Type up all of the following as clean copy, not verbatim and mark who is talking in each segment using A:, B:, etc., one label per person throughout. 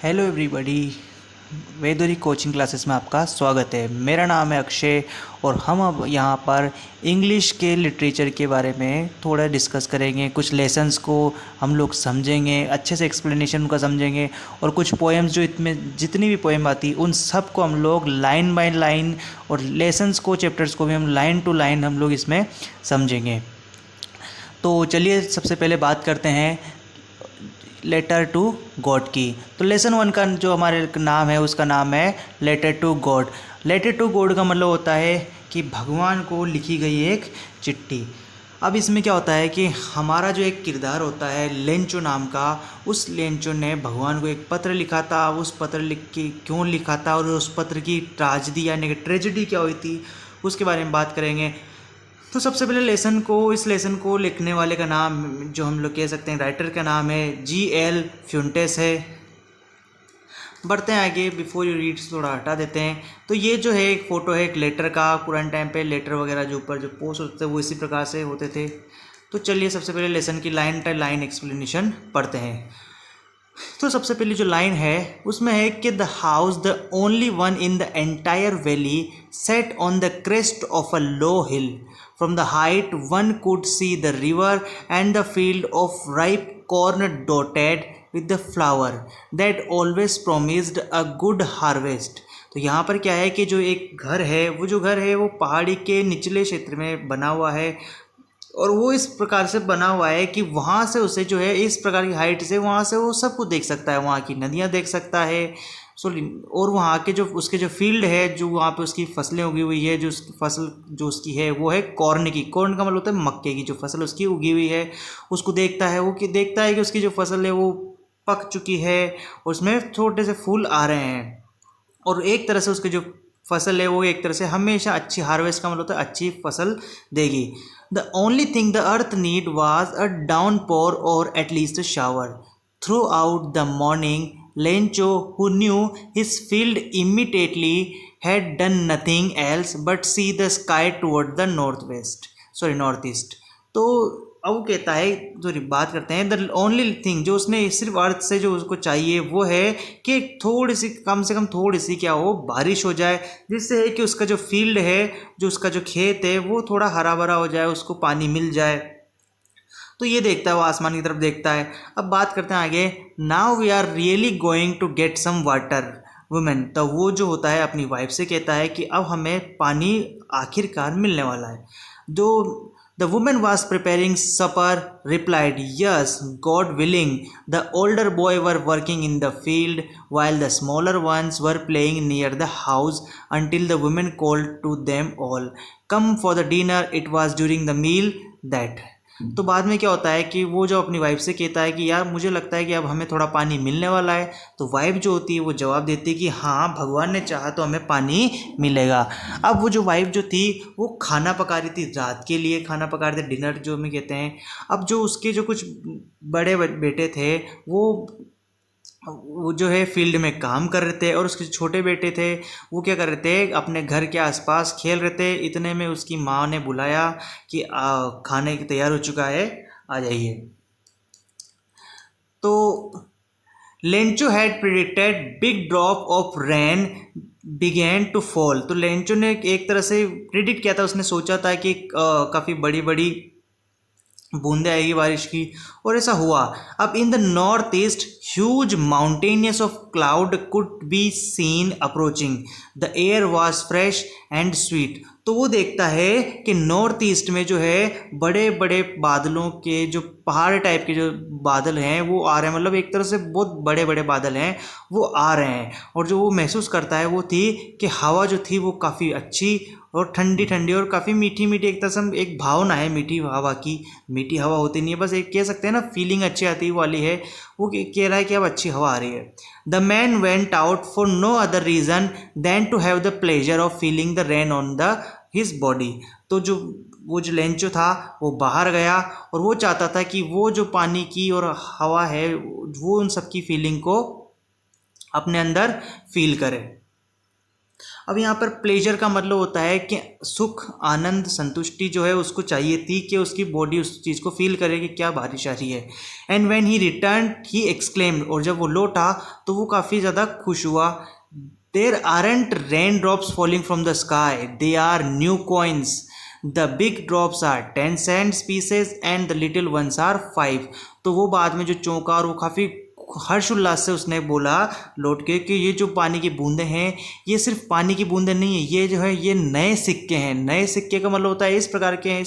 A: Hello everybody. Vedori coaching classes में आपका स्वागत है। मेरा नाम है अक्षय और हम अब यहाँ पर इंग्लिश के लिटरेचर के बारे में थोड़ा डिस्कस करेंगे। कुछ लेसन्स को हम लोग समझेंगे, अच्छे से एक्सप्लेनेशन उनका समझेंगे और कुछ पोएम्स जो इसमें जितनी भी पोएम आती उन सब को हम लोग लाइन बाय लाइन और लेसन्स को, चैप्टर्स को भी हम लाइन टू लाइन हम लोग इसमें समझेंगे। तो चलिए सबसे पहले बात करते हैं लेटर टू गॉड की। तो लेसन 1 का जो हमारे नाम है उसका नाम है letter to God. Letter to God का मतलब होता है कि भगवान को लिखी गई एक चिट्ठी। अब इसमें क्या होता है कि हमारा जो एक किरदार होता है लेंचो नाम का, उस लेंचो ने भगवान को एक पत्र लिखा था। उस पत्र लिख के क्यों लिखा था और उस पत्र की ट्रेजेडी यानी कि ट्रेजेडी क्या हुई थी उसके बारे में बात करेंगे। तो सबसे पहले इस लेसन को लिखने वाले का नाम, जो हम लोग कह सकते हैं राइटर का नाम है G.L. फ्यूंटेस है। बढ़ते हैं आगे, बिफोर यू रीड थोड़ा हटा देते हैं। तो ये जो है एक फ़ोटो है एक लेटर का। पुराने टाइम पे लेटर वगैरह जो ऊपर जो पोस्ट होते थे वो इसी प्रकार से होते थे। तो चलिए सबसे पहले लेसन की लाइन बाय लाइन एक्सप्लेनेशन पढ़ते हैं। तो सबसे पहली जो लाइन है उसमें है कि the house the only one in the entire valley set on the crest of a low hill. From the height one could see the river and the field of ripe corn dotted with the flower that always promised a good harvest। तो यहाँ पर क्या है कि जो एक घर है, वो जो घर है वो पहाड़ी के निचले क्षेत्र में बना हुआ है और वो इस प्रकार से बना हुआ है कि वहाँ से उसे जो है इस प्रकार की हाइट से वहाँ से वो सब कुछ देख सकता है। वहाँ की नदियाँ देख सकता है और वहाँ के जो उसके जो फील्ड है, जो वहाँ पे उसकी फसलें उगी हुई है, जो फसल जो उसकी है वो है कॉर्न की। कॉर्न का मतलब होता है मक्के की जो फसल उसकी उगी हुई है, उसको देखता है। वो देखता है कि उसकी जो फसल है वो पक चुकी है, उसमें छोटे से फूल आ रहे हैं और एक तरह से उसकी जो फसल है वो एक तरह से हमेशा अच्छी हार्वेस्ट का मतलब होता है अच्छी फसल देगी। The only thing the earth need was a downpour or at least a shower throughout the morning. Lencho, who knew his field immediately, had done nothing else but see the sky toward the northeast। तो अब वो कहता है, जो बात करते हैं, the only thing जो उसने सिर्फ अर्थ से जो उसको चाहिए वो है कि थोड़ी सी, कम से कम थोड़ी सी क्या हो, बारिश हो जाए, जिससे है कि उसका जो फील्ड है, जो उसका जो खेत है वो थोड़ा हरा भरा हो जाए, उसको पानी मिल जाए। तो ये देखता है, वो आसमान की तरफ देखता है। अब बात करते हैं आगे। Now we are really going to get some water women. तो वो जो होता है अपनी वाइफ से कहता है कि अब हमें पानी आखिरकार मिलने वाला है। जो the women was preparing supper replied yes God willing. The older boy were working in the field while the smaller ones were playing near the house until the women called to them all, come for the dinner। It was during the meal that। तो बाद में क्या होता है कि वो जो अपनी वाइफ से कहता है कि यार मुझे लगता है कि अब हमें थोड़ा पानी मिलने वाला है। तो वाइफ जो होती है वो जवाब देती है कि हाँ, भगवान ने चाहा तो हमें पानी मिलेगा। अब वो जो वाइफ जो थी वो खाना पका रही थी, रात के लिए खाना पका रहे थे, डिनर जो हमें कहते हैं। अब जो उसके जो कुछ बड़े बेटे थे वो जो है फील्ड में काम कर रहे थे और उसके छोटे बेटे थे वो क्या कर रहे थे, अपने घर के आसपास खेल रहे थे। इतने में उसकी माँ ने बुलाया कि खाने तैयार हो चुका है, आ जाइए। तो Lencho had predicted big drop of rain began to fall. तो लेंचो ने एक तरह से प्रिडिक्ट किया था, उसने सोचा था कि काफ़ी बड़ी बड़ी बूंदे आएगी बारिश की, और ऐसा हुआ। अब in the north east huge mountainous of cloud could be seen approaching. The air was fresh and sweet. तो वो देखता है कि नॉर्थ ईस्ट में जो है बड़े बड़े बादलों के जो पहाड़ टाइप के जो बादल हैं वो आ रहे हैं, मतलब एक तरह से बहुत बड़े बड़े बादल हैं वो आ रहे हैं। और जो वो महसूस करता है वो थी कि हवा जो थी वो काफ़ी अच्छी और ठंडी ठंडी और काफ़ी मीठी मीठी, एक तरह से एक भावना है मीठी हवा की। मीठी हवा होती नहीं है, बस एक कह सकते हैं ना फीलिंग अच्छी आती वाली है। वो कह रहा है कि अब अच्छी हवा आ रही है। The man went out for no other reason than to have the pleasure of feeling the rain on the his body. तो वो जो लेंचो था वो बाहर गया और वो चाहता था कि वो जो पानी की और हवा है वो उन सब की फीलिंग को अपने अंदर फील करे। अब यहाँ पर प्लेजर का मतलब होता है कि सुख, आनंद, संतुष्टि जो है उसको चाहिए थी कि उसकी बॉडी उस चीज़ को फील करे कि क्या बारिश आ रही है। And when he return he exclaimed, और जब वो लौटा तो वो काफ़ी ज़्यादा खुश हुआ। There aren't rain drops falling from the sky, they are new coins, the big drops are 10 cents pieces and the little ones are 5। तो वो बाद में जो चौंका और वो काफ़ी हर्ष उल्लास से उसने बोला लौट के कि ये जो पानी की बूंदें हैं ये सिर्फ पानी की बूंदें नहीं है, ये जो है ये नए सिक्के हैं। नए सिक्के का मतलब होता है इस प्रकार के हैं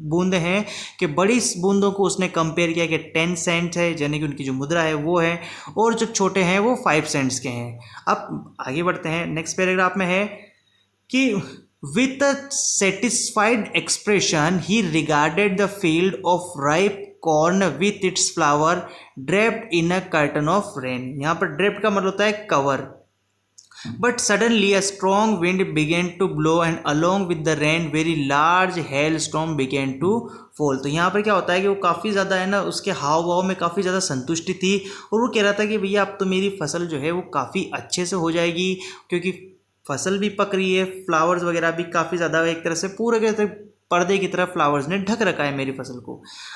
A: बूंदें हैं कि बड़ी बूंदों को उसने कंपेयर किया कि 10 सेंट है, यानी कि उनकी जो मुद्रा है वो है, और जो छोटे हैं वो 5 सेंट्स के हैं। अब आगे बढ़ते हैं, नेक्स्ट पैराग्राफ में है कि with a satisfied expression he regarded the field of ripe corn with its flower draped in a curtain of rain। यहाँ पर draped का मतलब होता है cover. But suddenly a strong wind began to blow and along with the rain very large hailstorm began to fall। तो यहाँ पर क्या होता है कि वो काफ़ी ज़्यादा है ना, उसके हाव भाव में काफ़ी ज़्यादा संतुष्टि थी और वो कह रहा था कि भैया अब तो मेरी फसल जो है वो काफ़ी अच्छे से हो जाएगी, क्योंकि फसल भी पक रही है, फ्लावर्स वगैरह भी काफ़ी ज़्यादा एक तरह से पूरे के तरह पर्दे की तरह फ्लावर्स ने ढक रखा है मेरी फसल को।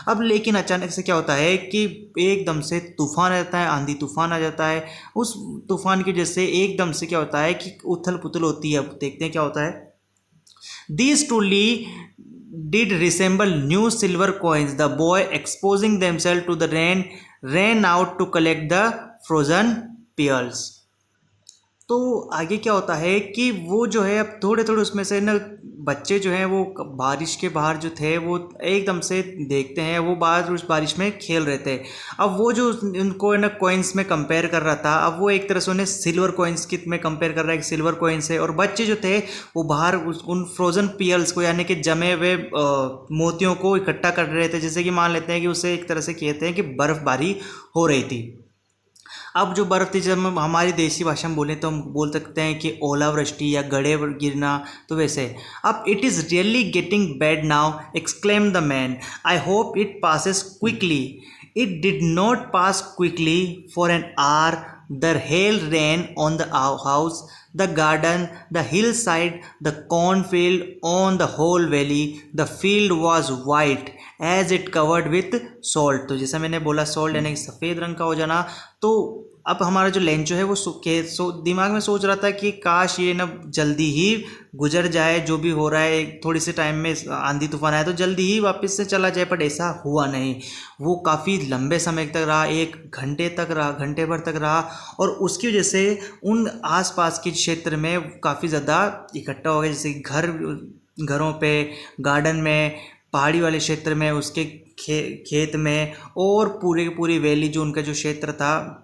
A: अब लेकिन अचानक से क्या होता है कि एकदम से तूफान आ जाता है, आंधी तूफान आ जाता है। उस तूफान की वजह से एकदम से क्या होता है कि उथल पुथल होती है। अब देखते हैं क्या होता है। These truly did resemble new silver coins. The boy, exposing themselves to the rain, ran out to collect the frozen pearls। तो आगे क्या होता है कि वो जो है अब थोड़े थोड़े उसमें से ना बच्चे जो हैं वो बारिश के बाहर जो थे वो एकदम से देखते हैं, वो बाहर उस बारिश में खेल रहे थे। अब वो जो उनको है ना कॉइन्स में कंपेयर कर रहा था, अब वो एक तरह से उन्हें सिल्वर कॉइन्स की में कंपेयर कर रहा है कि सिल्वर कॉइन्स है, और बच्चे जो थे वो बाहर उन फ्रोज़न पियल्स को यानी कि जमे हुए मोतियों को इकट्ठा कर रहे थे। जैसे कि मान लेते हैं कि उसे एक तरह से कहते हैं कि बर्फ़बारी हो रही थी। अब जो बर्फ़ थी, जब हम हमारी देसी भाषा में बोलें तो हम बोल सकते हैं कि ओलावृष्टि या गड़े गिरना, तो वैसे अब it is really getting bad now, exclaim the man, I hope it passes quickly. It did not pass quickly for an hour. The hell rain on the house, the garden, the hillside, the cornfield, on the whole valley. The field was white as it covered with salt। तो जैसा मैंने बोला salt यानी कि सफ़ेद रंग का हो जाना। तो अब हमारा जो लेंचो है वो दिमाग में सोच रहा था कि काश ये ना जल्दी ही गुजर जाए, जो भी हो रहा है थोड़ी से टाइम में आंधी तूफान आया तो जल्दी ही वापस से चला जाए, पर ऐसा हुआ नहीं। वो काफ़ी लंबे समय तक रहा, 1 घंटे तक रहा, घंटे भर तक रहा, और उसकी वजह से उन आसपास के क्षेत्र में काफ़ी ज़्यादा इकट्ठा हो गया, जैसे घरों पे, गार्डन में, पहाड़ी वाले क्षेत्र में, उसके खेत में, और पूरी वैली जो उनका जो क्षेत्र था,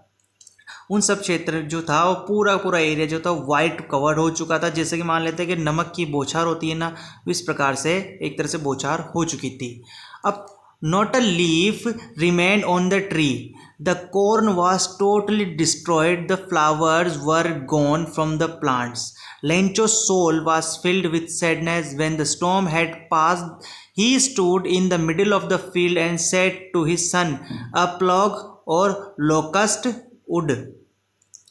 A: उन सब क्षेत्र जो था वो पूरा एरिया जो था वाइट कवर्ड हो चुका था। जैसे कि मान लेते हैं कि नमक की बौछार होती है ना, इस प्रकार से एक तरह से बौछार हो चुकी थी। अब not a leaf remained on the tree, the corn was totally destroyed, the flowers were gone from the plants. Lencho's soul was filled with sadness when the storm had passed. He stood in the middle of the field and said to his son, a plague or locust would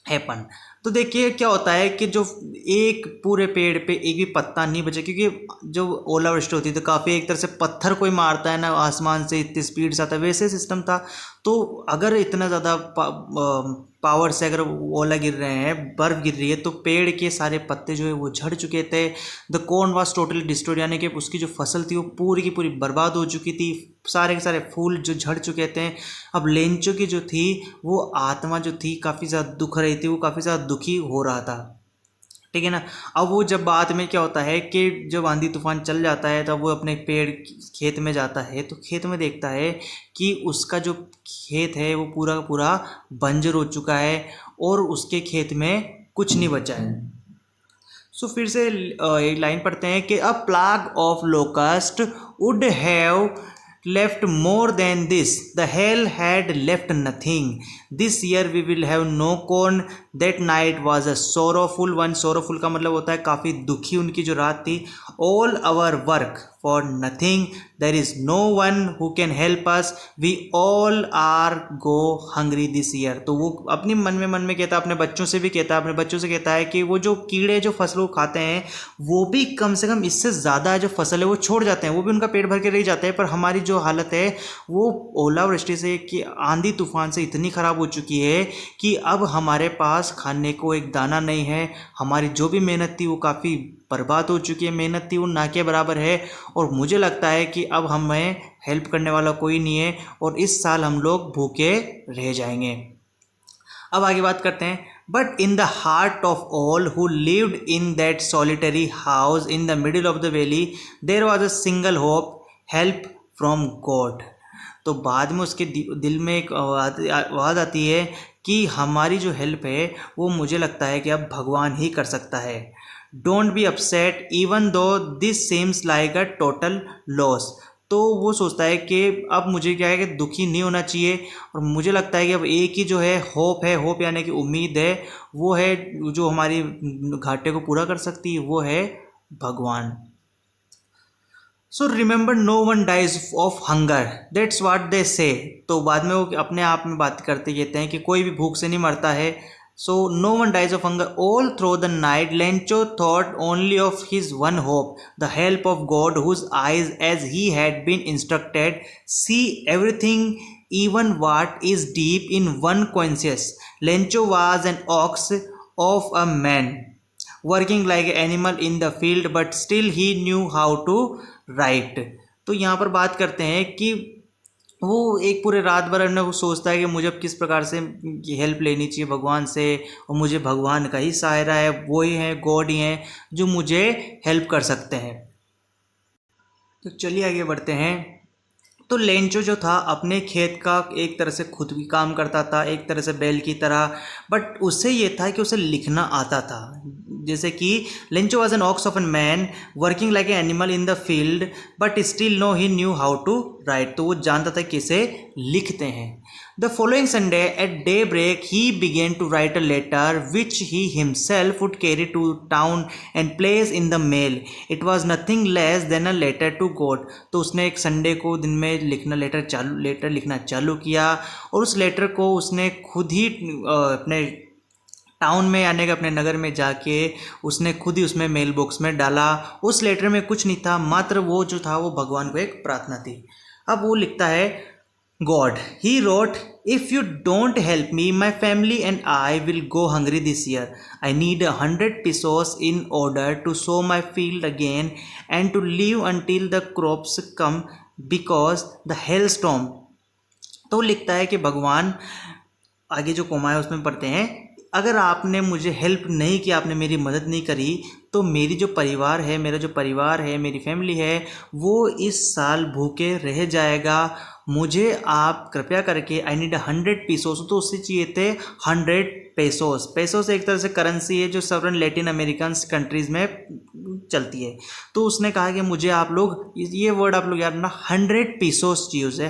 A: happen। तो देखिए क्या होता है कि जो एक पूरे पेड़ पे एक भी पत्ता नहीं बचा, क्योंकि जो ओलावृष्टि होती है तो काफ़ी एक तरह से पत्थर कोई मारता है ना आसमान से, इतनी स्पीड से आता है, वैसे सिस्टम था। तो अगर इतना ज़्यादा पावर से अगर ओला गिर रहे हैं, बर्फ़ गिर रही है, तो पेड़ के सारे पत्ते जो है वो झड़ चुके थे। The corn was totally destroyed, यानी कि उसकी जो फसल थी वो पूरी की पूरी बर्बाद हो चुकी थी, सारे के सारे फूल जो झड़ चुके थे। अब लेंचो की जो थी वो आत्मा जो थी काफ़ी ज़्यादा दुख रही थी, वो काफ़ी ज़्यादा दुखी हो रहा था, ठीक है ना। अब वो जब बाद में क्या होता है कि जब आंधी तूफान चल जाता है तब वो अपने पेड़ खेत में जाता है, तो खेत में देखता है कि उसका जो खेत है वो पूरा का पूरा बंजर हो चुका है और उसके खेत में कुछ नहीं बचा है। सो फिर से एक लाइन पढ़ते हैं कि a plague of locust would have left more than this, the hail had left nothing. This year we will have no corn, that night was a sorrowful one. Sorrowful का मतलब होता है काफ़ी दुखी उनकी जो रात थी। All our work for nothing, there is no one who can help us, we all are go hungry this year. तो वो अपनी मन में कहता है, अपने बच्चों से भी कहता है, अपने बच्चों से कहता है कि वो जो कीड़े जो फसलों को खाते हैं वो भी कम से कम इससे ज़्यादा जो फसल है वो छोड़ जाते हैं, वो भी उनका पेट भर के रह जाते हैं। पर हमारी जो हालत है वो ओलावृष्टि से कि आंधी तूफान से इतनी ख़राब हो चुकी है कि अब हमारे पास खाने को एक दाना नहीं है। हमारी जो भी मेहनत थी वो काफ़ी बर्बाद हो चुकी है, मेहनत थी वो ना के बराबर है। और मुझे लगता है कि अब हमें हेल्प करने वाला कोई नहीं है और इस साल हम लोग भूखे रह जाएंगे। अब आगे बात करते हैं। But in the heart of all who lived in that solitary house in the middle of the valley there was a single hope, help from God. तो बाद में उसके दिल में एक आवाज़ आती है कि हमारी जो हेल्प है वो मुझे लगता है कि अब भगवान ही कर सकता है। Don't be upset even though this seems like a total loss. तो वो सोचता है कि अब मुझे क्या है कि दुखी नहीं होना चाहिए और मुझे लगता है कि अब एक ही जो है होप है, होप यानी कि उम्मीद है, वो है जो हमारी घाटे को पूरा कर सकती है, वो है भगवान। So remember no one dies of hunger, that's what they say. तो बाद में वो अपने आप में बात करते कहते हैं कि कोई भी भूख से नहीं मरता है। So no one dies of hunger all through the night Lencho thought only of his one hope, the help of God whose eyes as he had been instructed see everything even what is deep in one conscious. Lencho was an ox of a man, working like an animal in the field, but still he knew how to write. तो यहाँ पर बात करते हैं कि वो एक पूरे रात भर में वो सोचता है कि मुझे अब किस प्रकार से हेल्प लेनी चाहिए भगवान से, और मुझे भगवान का ही सहारा है, वो ही है, गॉड ही हैं जो मुझे हेल्प कर सकते हैं। तो चलिए आगे बढ़ते हैं। तो लेंचो जो था अपने खेत का एक तरह से खुद भी काम करता था, एक तरह से बैल की तरह, बट उससे ये था कि उसे लिखना आता था। जैसे कि Lencho was an ox of an man working like a animal in the field but still no he knew how to write. तो वो जानता था किसे लिखते हैं। The following Sunday at daybreak he began to write a letter which he himself would carry to town and place in the mail. It was nothing less than a letter to God. तो उसने एक Sunday को दिन में letter लिखना चालू किया और उस लेटर को उसने खुद ही अपने टाउन में यानी कि अपने नगर में जाके उसने खुद ही उसमें मेल बॉक्स में डाला। उस लेटर में कुछ नहीं था, मात्र वो जो था वो भगवान को एक प्रार्थना थी। अब वो लिखता है, God he wrote, if you don't help me my family and I will go hungry this year. I need 100 pesos in order to sow my field again and to live until the crops come because the hailstorm। तो लिखता है कि भगवान, आगे जो coma है उसमें पढ़ते हैं, अगर आपने मुझे हेल्प नहीं किया, आपने मेरी मदद नहीं करी, तो मेरी जो परिवार है, मेरा जो परिवार है, मेरी फैमिली है, वो इस साल भूखे रह जाएगा। मुझे आप कृपया करके, आई नीड 100 pesos, तो उससे चाहिए थे 100 pesos। पेसोस एक तरह से करेंसी है जो सवरन लैटिन अमेरिकन कंट्रीज़ में चलती है। तो उसने कहा कि मुझे आप लोग, ये वर्ड आप लोग याद रखना, 100 pesos चाहिए,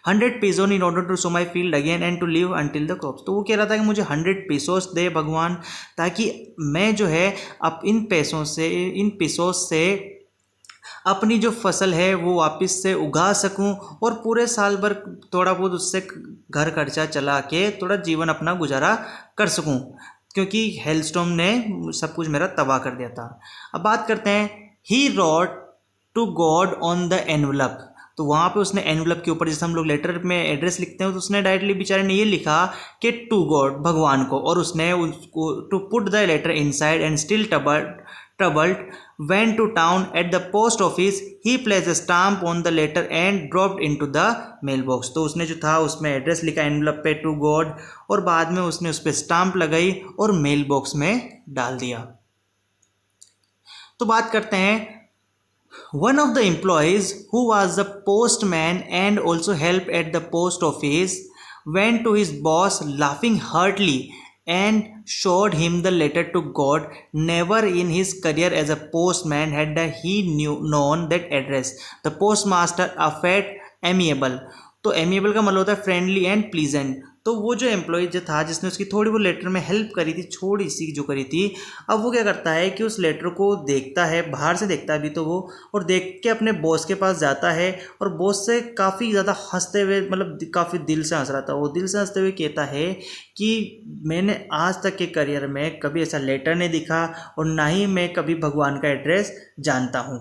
A: 100 pesos in order to sow my field again and to live until the crops. तो वो कह रहा था कि मुझे 100 pesos दे भगवान, ताकि मैं जो है अब इन पैसों से अपनी जो फसल है वो वापस से उगा सकूं और पूरे साल भर थोड़ा बहुत उससे घर खर्चा चला के थोड़ा जीवन अपना गुजारा कर सकूं, क्योंकि हेलस्टॉर्म ने सब कुछ मेरा तबाह कर दिया था। अब बात करते हैं, he wrote to God on the envelope. तो वहाँ पे उसने एनवलप के ऊपर, जैसे हम लोग लेटर में एड्रेस लिखते हैं, तो उसने डायरेक्टली बेचारे ने ये लिखा कि टू गॉड, भगवान को, और उसने उसको to put the letter inside and still troubled went to town at the post office. He placed a stamp on the letter and dropped into the mailbox। तो उसने जो था उसमें एड्रेस लिखा एनवलप पे टू गॉड, और बाद में उसने उस पर स्टाम्प लगाई और मेल बॉक्स में डाल दिया। तो बात करते हैं, one of the employees who was the postman and also helped at the post office went to his boss laughing heartily and showed him the letter to God. Never in his career as a postman had he known that address. The postmaster appeared amiable। तो amiable का मतलब होता है friendly and pleasant. तो वो जो employ जो था जिसने उसकी थोड़ी वो लेटर में हेल्प करी थी, छोटी सी जो करी थी, अब वो क्या करता है कि उस लेटर को देखता है, बाहर से देखता है अभी तो वो, और देख के अपने बॉस के पास जाता है और बॉस से काफ़ी ज़्यादा हंसते हुए, मतलब काफ़ी दिल से हंस रहा था वो, दिल से हंसते हुए कहता है कि मैंने आज तक के करियर में कभी ऐसा लेटर नहीं दिखा और ना ही मैं कभी भगवान का एड्रेस जानता हूँ।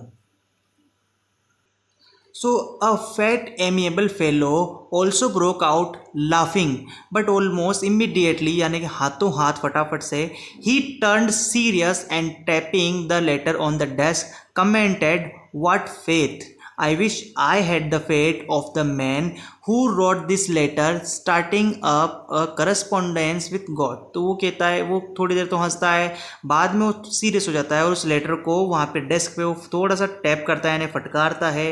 A: So a fat, amiable fellow also broke out laughing, but almost immediately, यानी कि हाथों हाथ फटाफट से, he turned serious and tapping the letter on the desk, commented, "What faith! I wish I had the faith of the man who wrote this letter, starting up a correspondence with God." तो वो कहता है, वो थोड़ी देर तो हंसता है, बाद में वो सीरियस हो जाता है और उस लेटर को वहाँ पे डेस्क पे वो थोड़ा सा टैप करता है, यानी फटकारता है,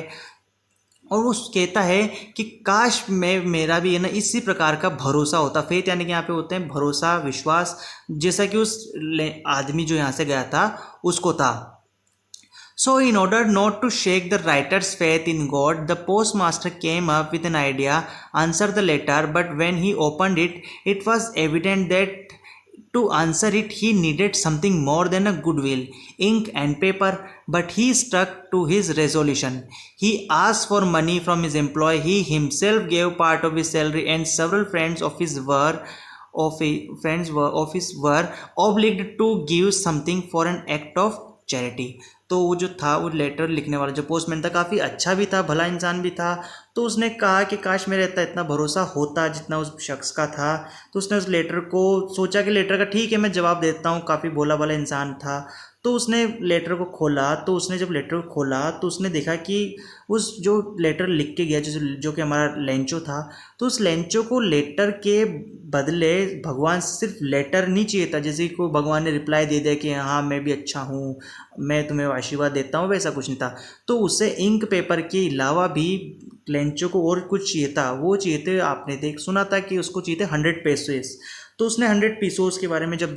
A: और वो कहता है कि काश मैं मेरा भी है ना इसी प्रकार का भरोसा होता। फेथ यानी कि यहाँ पे होते हैं भरोसा, विश्वास, जैसा कि उस आदमी जो यहाँ से गया था उसको था। So in order not to shake the writer's faith in God, the postmaster came up with an idea, answer the letter, but when he opened it, it was evident that to answer it he needed something more than a goodwill, ink and paper, but he stuck to his resolution. He asked for money from his employee, he himself gave part of his salary, and several friends of his were obliged to give something for an act of charity. तो वो जो था, वो letter लिखने वाला जो postman था, काफ़ी अच्छा भी था, भला इंसान भी था। तो उसने कहा कि काश मेरे इतना भरोसा होता जितना उस शख्स का था। तो उसने उस लेटर को सोचा कि लेटर का ठीक है मैं जवाब देता हूँ, काफ़ी भोला भाला इंसान था। तो उसने लेटर को खोला, तो उसने जब लेटर को खोला तो उसने देखा कि उस जो लेटर लिख के गया जो कि हमारा लेंचो था, तो उस लेंचो को लेटर के बदले भगवान सिर्फ लेटर नहीं चाहिए था, जैसे को भगवान ने रिप्लाई दे दिया कि हाँ मैं भी अच्छा हूँ, मैं तुम्हें आशीर्वाद देता हूँ, वैसा कुछ नहीं था। तो उसे इंक पेपर के अलावा भी लेंचो को और कुछ चाहिए था। वो चाहिए थे, आपने सुना था कि उसको चाहिए थे 100 पेसोस। तो उसने 100 पेसोस के बारे में जब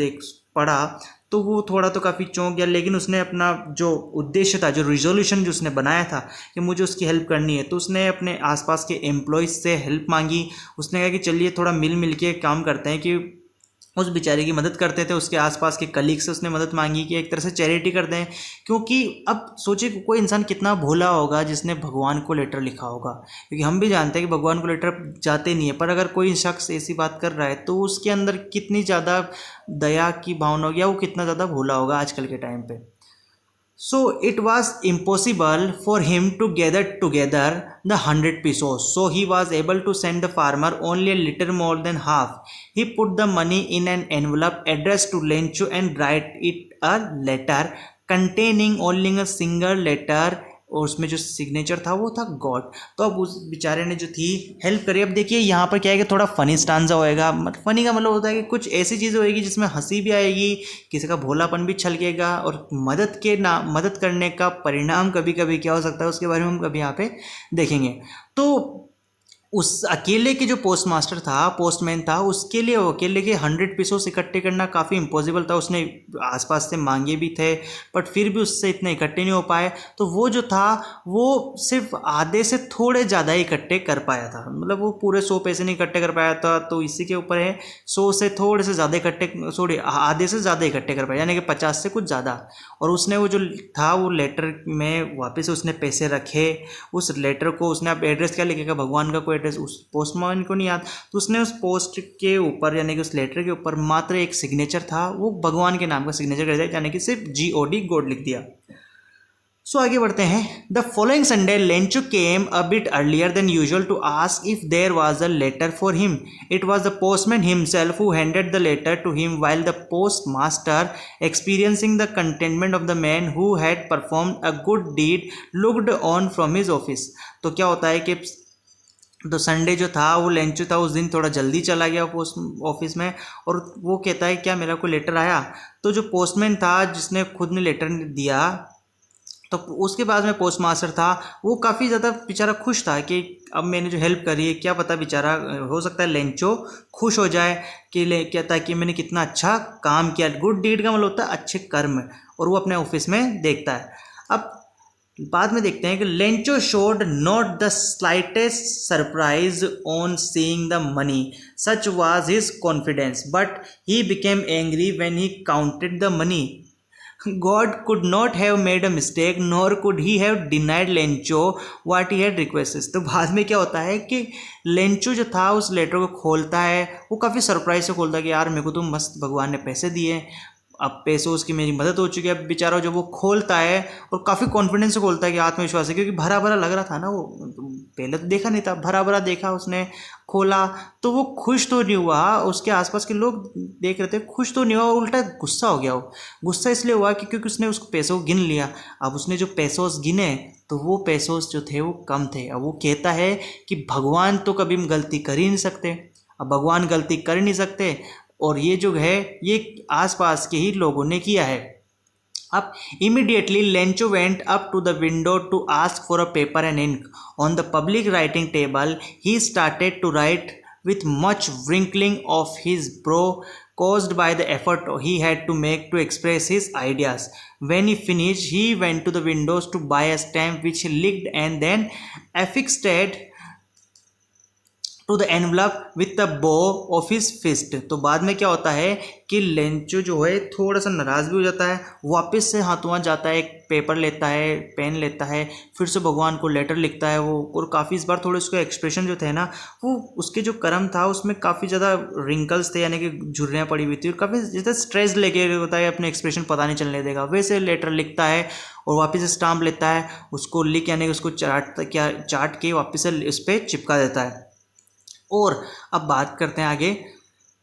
A: पढ़ा तो वो थोड़ा तो काफ़ी चौंक गया, लेकिन उसने अपना जो उद्देश्य था, जो रिजोल्यूशन जो उसने बनाया था कि मुझे उसकी हेल्प करनी है, तो उसने अपने आसपास के एम्प्लॉयज़ से हेल्प मांगी। उसने कहा कि चलिए थोड़ा मिल के काम करते हैं, कि उस बेचारे की मदद करते थे। उसके आसपास के कलीग से उसने मदद मांगी कि एक तरह से चैरिटी कर दें, क्योंकि अब सोचिए कोई इंसान कितना भोला होगा जिसने भगवान को लेटर लिखा होगा, क्योंकि हम भी जानते हैं कि भगवान को लेटर जाते नहीं है, पर अगर कोई शख्स ऐसी बात कर रहा है तो उसके अंदर कितनी ज़्यादा दया की भावना होगी, या वो कितना ज़्यादा भोला होगा आजकल के टाइम पे। So it was impossible for him to gather together the 100 pesos. So he was able to send the farmer only a little more than half. He put the money in an envelope addressed to Lencho and write it a letter containing only a single letter, और उसमें जो signature था वो था God. तो अब उस बेचारे ने जो थी हेल्प करी। अब देखिए यहाँ पर क्या है कि थोड़ा फ़नी स्टांजा होएगा। फ़नी का मतलब होता है कि कुछ ऐसी चीज़ होएगी जिसमें हंसी भी आएगी, किसी का भोलापन भी छलकेगा, और मदद करने का परिणाम कभी कभी क्या हो सकता है उसके बारे में हम कभी यहाँ पे देखेंगे। तो उस अकेले के जो पोस्टमैन था, उसके लिए अकेले के 100 पेसोस इकट्ठे करना काफ़ी इम्पॉसिबल था। उसने आसपास से मांगे भी थे, बट फिर भी उससे इतने इकट्ठे नहीं हो पाए। तो वो जो था वो सिर्फ आधे से थोड़े ज़्यादा ही इकट्ठे कर पाया था, मतलब वो पूरे 100 पैसे नहीं इकट्ठे कर पाया था। तो इसी के ऊपर है 100 से थोड़े से ज़्यादा आधे से ज़्यादा इकट्ठे कर पाया, यानी कि 50 से कुछ ज़्यादा। और उसने वो जो था वो लेटर में वापस उसने पैसे रखे। उस लेटर को उसने, अब एड्रेस क्या लिखेगा, भगवान का कोई एड्रेस उस पोस्टमैन को नहीं याद, तो उसने उस पोस्ट के ऊपर यानी कि उस लेटर के ऊपर मात्र एक सिग्नेचर था, वो भगवान के नाम का सिग्नेचर कर दिया, यानी कि सिर्फ गॉड लिख दिया। सो आगे बढ़ते हैं। The following Sunday Lencho came a bit earlier than usual to ask if there was a letter for him. It was the postman himself who handed the letter to him, while the postmaster, experiencing the contentment of the man who had performed a good deed, looked on from his office. तो क्या होता है कि तो Sunday जो था वो Lencho था, उस दिन थोड़ा जल्दी चला गया पोस्ट ऑफिस में, और वो कहता है क्या मेरा कोई लेटर आया। तो जो पोस्टमैन था जिसने खुद ने लेटर दिया, तो उसके बाद में पोस्ट मास्टर था, वो काफ़ी ज़्यादा बेचारा खुश था कि अब मैंने जो हेल्प करी है, क्या पता बेचारा हो सकता है लेंचो खुश हो जाए कि कहता है कि मैंने कितना अच्छा काम किया। गुड डीड का मतलब होता है अच्छे कर्म, और वो अपने ऑफिस में देखता है। अब बाद में देखते हैं कि Lencho showed not the slightest surprise on seeing the money, such was his confidence, but he became angry when he counted the money. God could not have made a mistake, nor could he have denied Lencho what he had requested. तो बाद में क्या होता है कि Lencho जो था उस लेटर को खोलता है, वो काफ़ी सरप्राइज से खोलता है कि यार मेरे को तो मस्त भगवान ने पैसे दिए, अब पैसों उसकी मेरी मदद हो चुकी है. अब बेचारा जो वो खोलता है और काफ़ी कॉन्फिडेंस से खोलता है कि आत्मविश्वास है, क्योंकि भरा भरा लग रहा था ना, वो पहले तो देखा नहीं था, भरा भरा देखा उसने, खोला तो वो खुश तो नहीं हुआ, उसके आसपास के लोग देख रहे थे, खुश तो नहीं हुआ, उल्टा गुस्सा हो गया. वो गुस्सा इसलिए हुआ कि क्योंकि उसने उस पैसों को गिन लिया. अब उसने जो पैसों गिने तो वो पैसों जो थे वो कम थे. अब वो कहता है कि भगवान तो कभी गलती कर ही नहीं सकते, अब भगवान गलती कर ही नहीं सकते और ये जो है ये आसपास के ही लोगों ने किया है. अब immediately Lencho went up to the window to ask for a paper and ink. On the public writing table, he started to write with much wrinkling of his brow caused by the effort he had to make to express his ideas. When he finished, he went to the windows to buy a stamp which he licked and then affixed it to the envelope with the blow of his fist. तो बाद में क्या होता है कि Lencho जो है थोड़ा सा नाराज़ भी हो जाता है, वापस से हाथों जाता है, एक पेपर लेता है, पेन लेता है, फिर से भगवान को लेटर लिखता है वो, और काफ़ी इस बार थोड़े उसके एक्सप्रेशन जो थे ना, वो उसके जो कर्म था उसमें काफ़ी ज़्यादा रिंकल्स थे, यानी कि झुर्रियाँ पड़ी हुई थी, और काफ़ी ज़्यादा स्ट्रेस लेके होता है, अपने एक्सप्रेशन पता नहीं चलने देगा. वैसे लेटर लिखता है और वापस से स्टाम्प लेता है, उसको लिख यानी कि उसको चाट के वापस से उस पर चिपका देता है. और अब बात करते हैं आगे.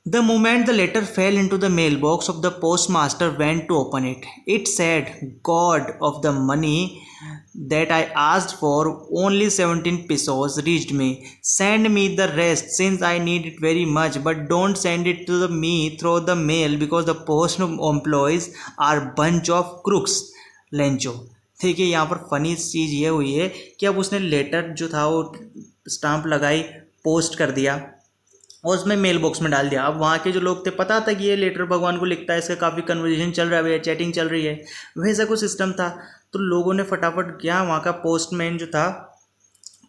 A: The moment the letter fell into the mailbox of the postmaster went to open it. It said, God of the money that I asked for, only 17 pesos reached me. Send me the rest since I need it very much, but don't send it to me through the mail because the post employees are bunch of crooks. Lencho. देखिए यहाँ पर funny चीज़ ये हुई है कि अब उसने letter जो था वो स्टाम्प लगाई, पोस्ट कर दिया और उसमें मेल बॉक्स में डाल दिया. अब वहाँ के जो लोग थे पता था कि ये लेटर भगवान को लिखता है, इसका काफ़ी कन्वर्सेशन चल रहा है, चैटिंग चल रही है, वैसा कुछ सिस्टम था. तो लोगों ने फटाफट गया, वहाँ का पोस्टमैन जो था,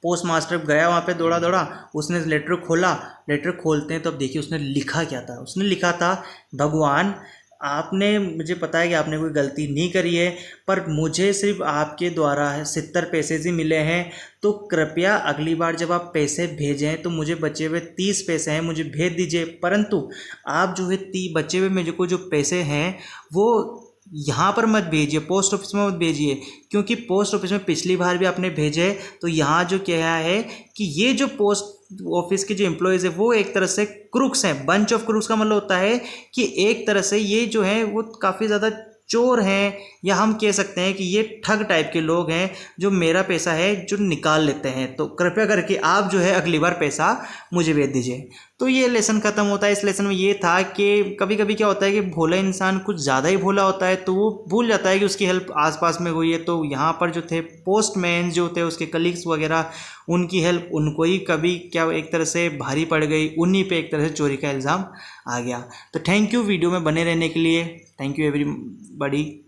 A: पोस्ट मास्टर गया वहाँ पे, दौड़ा दौड़ा, उसने लेटर खोला. लेटर खोलते हैं तो अब देखिए उसने लिखा क्या था. उसने लिखा था, भगवान आपने, मुझे पता है कि आपने कोई गलती नहीं करी है, पर मुझे सिर्फ आपके द्वारा 70 पैसे ही मिले हैं, तो कृपया अगली बार जब आप पैसे भेजें तो मुझे बचे हुए 30 पैसे हैं मुझे भेज दीजिए, परंतु आप जो है बचे हुए मेरे को जो पैसे हैं वो यहाँ पर मत भेजिए, पोस्ट ऑफिस में मत भेजिए, क्योंकि पोस्ट ऑफिस में पिछली बार भी आपने भेजे तो यहाँ जो क्या है कि ये जो पोस्ट ऑफिस के जो एम्प्लॉयज़ है वो एक तरह से क्रूक्स हैं. बंच ऑफ क्रूक्स का मतलब होता है कि एक तरह से ये जो है वो काफ़ी ज़्यादा चोर हैं, या हम कह सकते हैं कि ये ठग टाइप के लोग हैं जो मेरा पैसा है जो निकाल लेते हैं. तो कृपया करके आप जो है अगली बार पैसा मुझे भेज दीजिए. तो ये लेसन ख़त्म होता है. इस लेसन में ये था कि कभी कभी क्या होता है कि भोला इंसान कुछ ज़्यादा ही भोला होता है, तो वो भूल जाता है कि उसकी हेल्प आसपास में हुई है. तो यहाँ पर जो थे पोस्टमैन जो थे, उसके कलीग्स वगैरह, उनकी हेल्प उनको ही कभी क्या एक तरह से भारी पड़ गई, उन्हीं पे एक तरह से चोरी का इल्ज़ाम आ गया. तो थैंक यू वीडियो में बने रहने के लिए. Thank you everybody.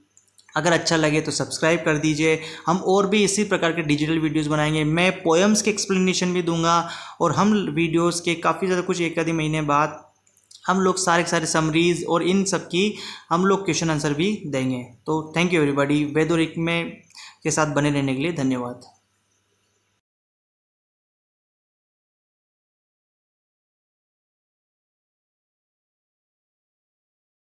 A: अगर अच्छा लगे तो सब्सक्राइब कर दीजिए. हम और भी इसी प्रकार के डिजिटल वीडियोस बनाएंगे. मैं पोएम्स के एक्सप्लेनेशन भी दूंगा, और हम वीडियोस के काफ़ी ज़्यादा कुछ एक आधे महीने बाद हम लोग सारे के सारे समरीज़ और इन सब की हम लोग क्वेश्चन आंसर भी देंगे. तो थैंक यू एवरीबॉडी. वेदोरिक में के साथ बने रहने के लिए धन्यवाद.